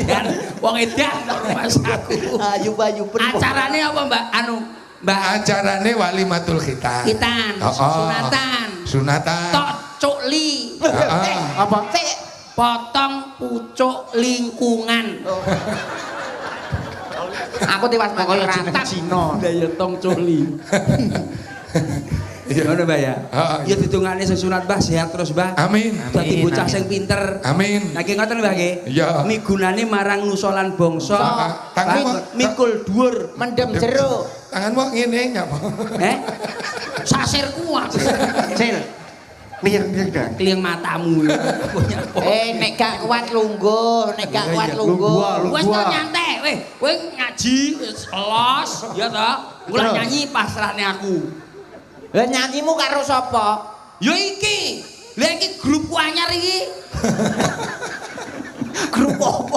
edan, wong edan Mas aku. Ayu-ayu Acarane apa, Mbak? Mbak acarane walimatul khitan. Kitan, sunatan. Sunatan. Tok cukli. Apa? Potong pucuk lingkungan. Aku tewas mati rantap. Cina. Daya tong cukli. Ngono Mbak ya. Ya ditungane sing sunat Mbah sehat terus Mbah. Amin. Dadi bocah sing pinter. Amin. Nah ki ngoten Mbah nggih. Iya. Migunane marang nusa lan bangsa. Tangan mikul dhuwur, Mendem jeruk. tanganmu ngene nyapa? Sasirku aku. Cil. Mir dah. Kliang matamu. Nek gak kuat lungguh, nek gak kuat lungguh. Wes to nyantai, weh. Kowe ngaji wis los, ya to. Kula nyanyi pasrahne aku. Lah nyanyimu karo sapa? Ya iki. Lah iki grup anyar iki. Grup apa?